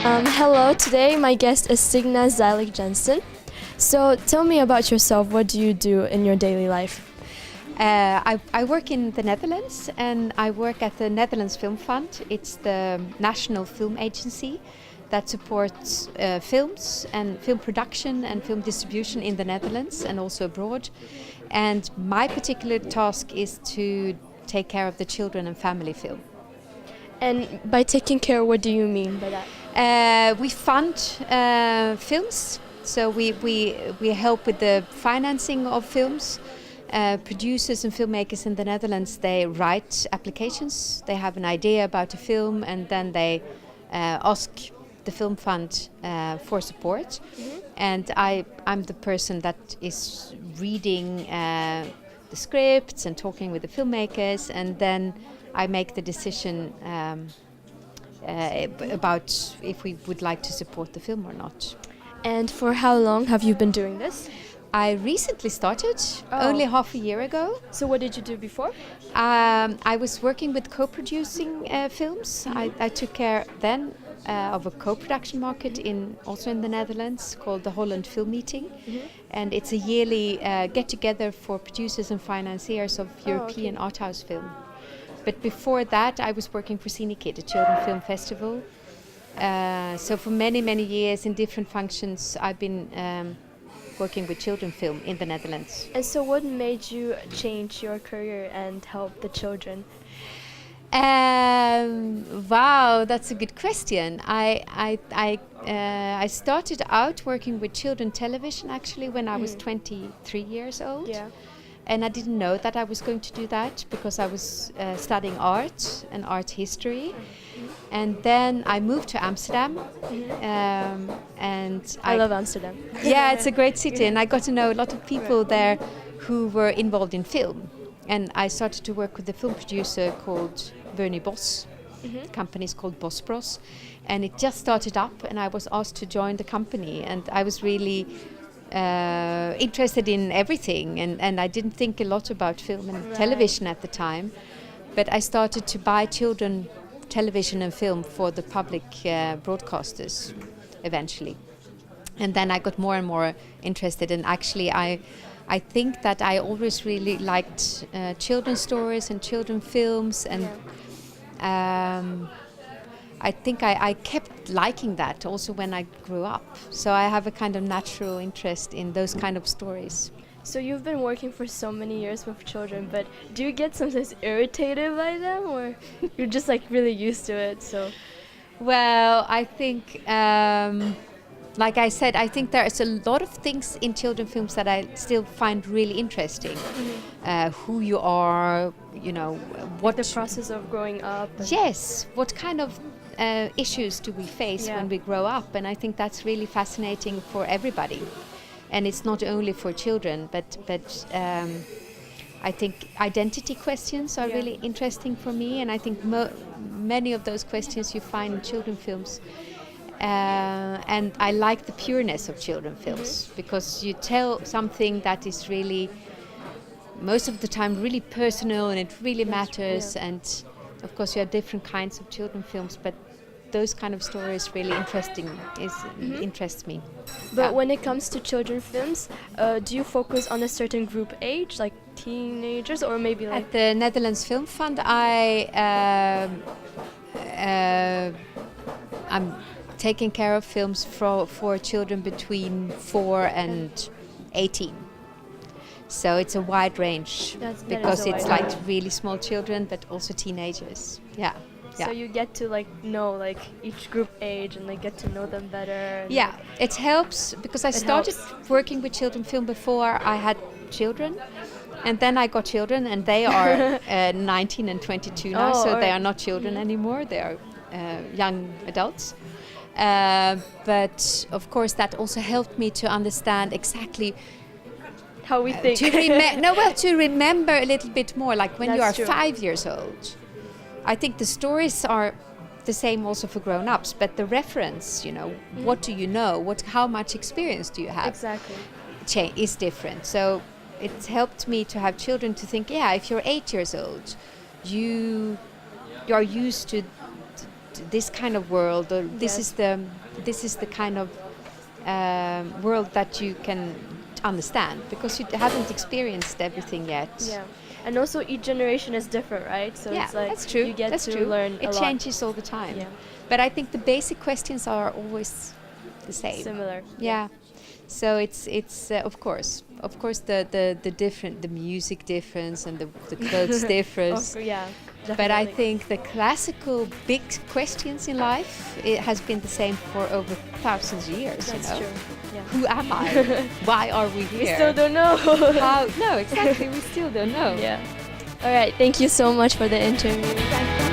Hello, today my guest is Signa Zeilig Jensen. So tell me about yourself. What do you do in your daily life? I work in the Netherlands and I work at the Netherlands Film Fund. It's the national film agency that supports films and film production and film distribution in the Netherlands and also abroad. And my particular task is to take care of the children and family film. And by taking care, what do you mean by that? We fund films, so we help with the financing of films. Producers and filmmakers in the Netherlands, they write applications, they have an idea about a film and then they ask the film fund for support. Mm-hmm. And I'm the person that is reading the scripts and talking with the filmmakers, and then I make the decision about if we would like to support the film or not. And for how long have you been doing this? I recently started, only half a year ago. So what did you do before? I was working with co-producing films. I took care then of a co-production market also in the Netherlands called the Holland Film Meeting. Mm-hmm. And it's a yearly get-together for producers and financiers of European art house film. But before that, I was working for Cinekid, a children's film festival. So for many, many years in different functions, I've been working with children film in the Netherlands. And so what made you change your career and help the children? Wow, that's a good question. I started out working with children television actually when I was 23 years old. Yeah. And I didn't know that I was going to do that because I was studying art and art history. Mm-hmm. And then I moved to Amsterdam. Mm-hmm. And I love Amsterdam. Yeah, it's a great city. And I got to know a lot of people there who were involved in film. And I started to work with a film producer called Bernie Bos. Mm-hmm. The company is called Bos Bros. And it just started up and I was asked to join the company. And I was really interested in everything, and I didn't think a lot about film and television at the time, but I started to buy children television and film for the public broadcasters eventually, and then I got more and more interested, and actually I think that I always really liked children's stories and children films, and I think I kept liking that also when I grew up. So I have a kind of natural interest in those kind of stories. So you've been working for so many years with children, but do you get sometimes irritated by them, or you're just like really used to it? So, well, I think, like I said, I think there's a lot of things in children films that I still find really interesting. Mm-hmm. Who you are, you know, what the process of growing up. Yes, what kind of issues do we face when we grow up, and I think that's really fascinating for everybody, and it's not only for children, but I think identity questions are really interesting for me, and I think many of those questions you find in children films, and I like the pureness of children films because you tell something that is really most of the time really personal and it really matters, and of course you have different kinds of children films, but those kind of stories really interests me. But when it comes to children films, do you focus on a certain group age, like teenagers, or maybe like... At the Netherlands Film Fund, I'm taking care of films for children between 4 and 18. So it's a wide range because it's like really small children, but also teenagers. Yeah. So you get to like know like each group age and like get to know them better. Yeah, it helps because I started working with children film before I had children, and then I got children, and they are 19 and 22 now, so they are not children anymore. They are young adults. But of course, that also helped me to understand exactly how we think. To remember a little bit more, like when you are 5 years old. I think the stories are the same also for grown-ups, but the reference, you know, what do you know? How much experience do you have? Exactly. Is different. So it's helped me to have children to think, if you're 8 years old, you are used to this kind of world, or this Yes. is the kind of world that you can understand, because you haven't experienced everything yet. Yeah. And also each generation is different, right? So Yeah, it's like that's true. you get that's to true. learn a It lot. changes all the time. Yeah. But I think the basic questions are always the same. Similar. Yeah. So it's of course the different, the music difference and the clothes difference. Yeah. But I Definitely. think the classical big questions in life, it has been the same for over thousands of years. That's you know, true. Yeah. who am I? Why are we here? We still don't know. How? No, exactly. We still don't know. Yeah. All right. Thank you so much for the interview.